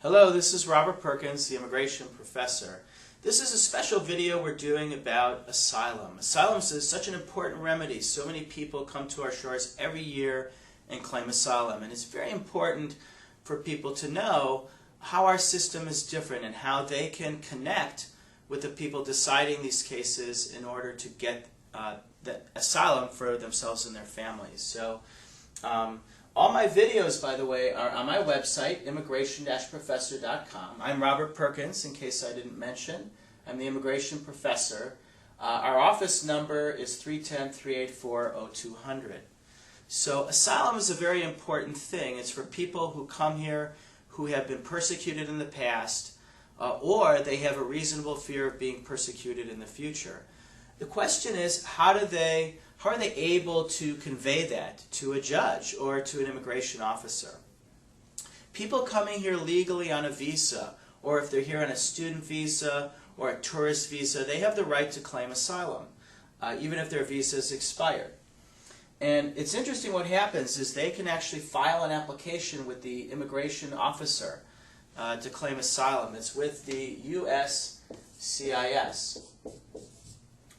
Hello, this is Robert Perkins, the immigration professor. This is a special video we're doing about asylum. Asylum is such an important remedy. So many people come to our shores every year and claim asylum. And it's very important for people to know how our system is different and how they can connect with the people deciding these cases in order to get the asylum for themselves and their families. So all my videos, by the way, are on my website, immigration-professor.com. I'm Robert Perkins, in case I didn't mention. I'm the immigration professor. Our office number is 310-384-0200. So asylum is a very important thing. It's for people who come here who have been persecuted in the past, or they have a reasonable fear of being persecuted in the future. The question is, how are they able to convey that to a judge or to an immigration officer? People coming here legally on a visa, or if they're here on a student visa or a tourist visa, they have the right to claim asylum, even if their visa is expired. And it's interesting what happens is they can actually file an application with the immigration officer to claim asylum. It's with the USCIS.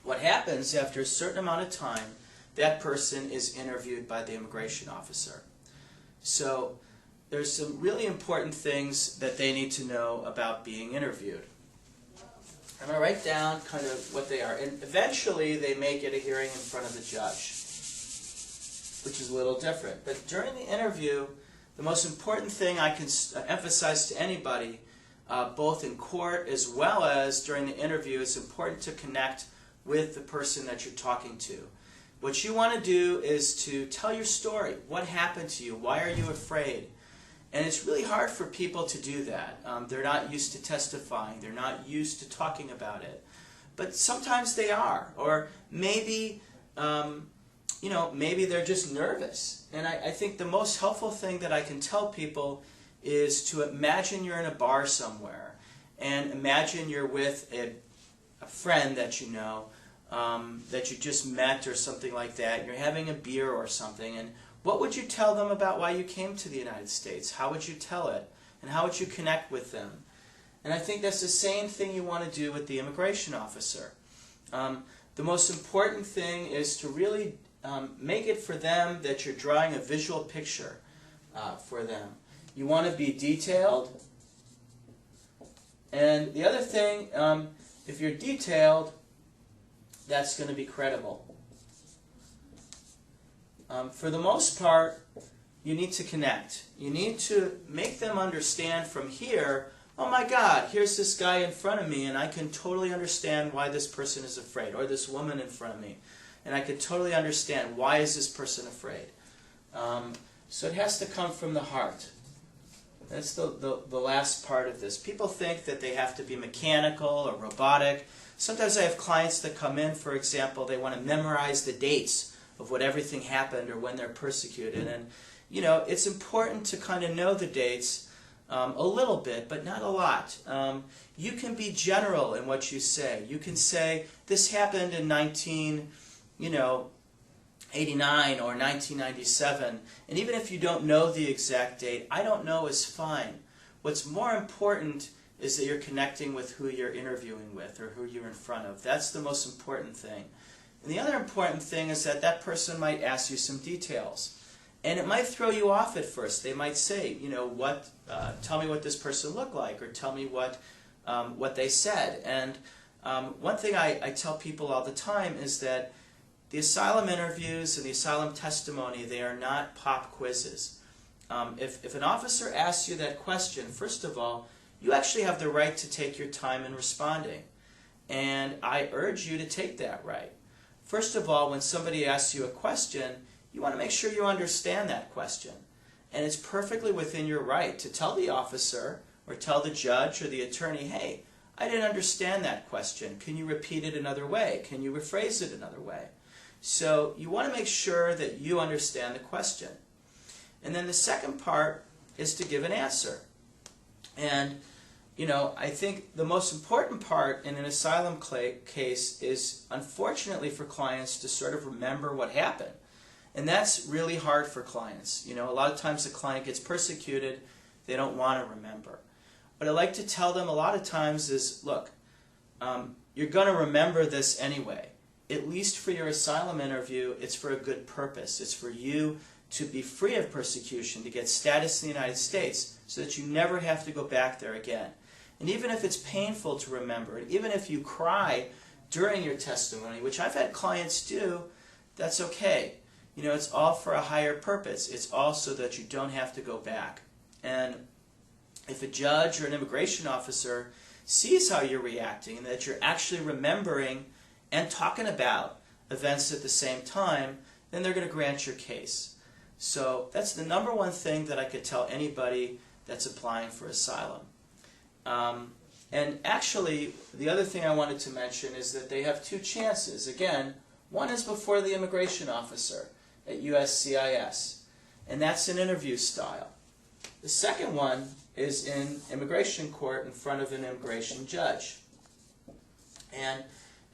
What happens after a certain amount of time, that person is interviewed by the immigration officer. So there's some really important things that they need to know about being interviewed. I'm going to write down kind of what they are. And eventually they may get a hearing in front of the judge, which is a little different. But during the interview, the most important thing I can emphasize to anybody, both in court as well as during the interview, it's important to connect with the person that you're talking to. What you want to do is to tell your story. What happened to you? Why are you afraid? And it's really hard for people to do that. They're not used to testifying. They're not used to talking about it. But sometimes they are. Or maybe, maybe they're just nervous. And I think the most helpful thing that I can tell people is to imagine you're in a bar somewhere. And imagine you're with a friend that you know, that you just met or something like that. You're having a beer or something, and what would you tell them about why you came to the United States? How would you tell it? And how would you connect with them? And I think that's the same thing you want to do with the immigration officer. The most important thing is to really make it for them that you're drawing a visual picture for them. You want to be detailed. And the other thing, if you're detailed, that's going to be credible. For the most part, you need to connect. You need to make them understand from here, oh my God, here's this guy in front of me, and I can totally understand why this person is afraid, or this woman in front of me, and I can totally understand why is this person afraid. So it has to come from the heart. That's the last part of this. People think that they have to be mechanical or robotic. Sometimes I have clients that come in, for example, they want to memorize the dates of what everything happened or when they're persecuted. And, it's important to kind of know the dates a little bit, but not a lot. You can be general in what you say. You can say, this happened in 1989 or 1997. And even if you don't know the exact date, I don't know is fine. What's more important is that you're connecting with who you're interviewing with or who you're in front of. That's the most important thing. And the other important thing is that that person might ask you some details. And it might throw you off at first. They might say, tell me what this person looked like, or tell me what they said. And one thing I tell people all the time is that the asylum interviews and the asylum testimony, they are not pop quizzes. If an officer asks you that question, first of all, you actually have the right to take your time in responding. And I urge you to take that right. First of all, when somebody asks you a question, you want to make sure you understand that question. And it's perfectly within your right to tell the officer or tell the judge or the attorney, hey, I didn't understand that question. Can you repeat it another way? Can you rephrase it another way? So you want to make sure that you understand the question. And then the second part is to give an answer. And, I think the most important part in an asylum case is, unfortunately for clients, to sort of remember what happened. And that's really hard for clients. A lot of times the client gets persecuted, they don't want to remember. what I like to tell them a lot of times is, look, you're going to remember this anyway. At least for your asylum interview, it's for a good purpose. It's for you to be free of persecution, to get status in the United States, so that you never have to go back there again. And even if it's painful to remember, and even if you cry during your testimony, which I've had clients do, that's okay. You know, it's all for a higher purpose. It's all so that you don't have to go back. And if a judge or an immigration officer sees how you're reacting, and that you're actually remembering and talking about events at the same time, then they're going to grant your case. So that's the number one thing that I could tell anybody that's applying for asylum. And actually, the other thing I wanted to mention is that they have two chances. Again, one is before the immigration officer at USCIS, and that's an interview style. The second one is in immigration court in front of an immigration judge. And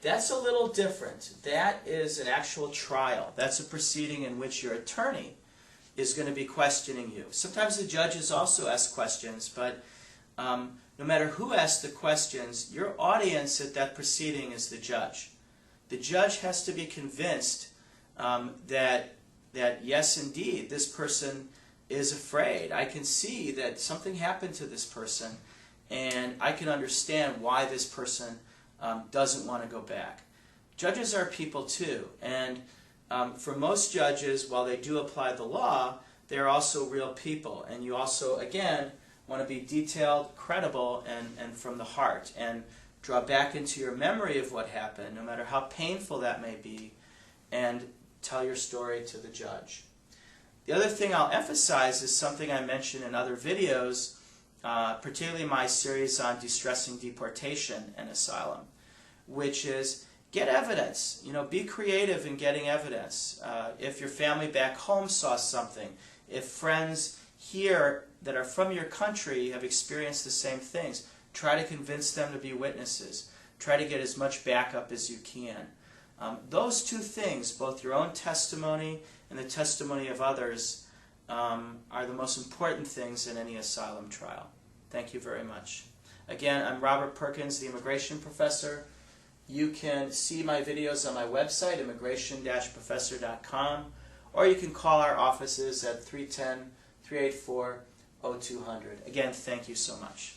that's a little different. That is an actual trial. That's a proceeding in which your attorney is going to be questioning you. Sometimes the judges also ask questions, but no matter who asks the questions, your audience at that proceeding is the judge. The judge has to be convinced that yes, indeed, this person is afraid. I can see that something happened to this person, and I can understand why this person doesn't want to go back. Judges are people too, and for most judges, while they do apply the law, they're also real people, and you also, again, want to be detailed, credible, and from the heart, and draw back into your memory of what happened, no matter how painful that may be, and tell your story to the judge. The other thing I'll emphasize is something I mentioned in other videos, particularly my series on distressing deportation and asylum, which is get evidence. You know, be creative in getting evidence. If your family back home saw something, if friends here that are from your country have experienced the same things, try to convince them to be witnesses. Try to get as much backup as you can. Those two things, both your own testimony and the testimony of others, are the most important things in any asylum trial. Thank you very much. Again, I'm Robert Perkins, the immigration professor. You can see my videos on my website, immigration-professor.com, or you can call our offices at 310-384-0200. Again, thank you so much.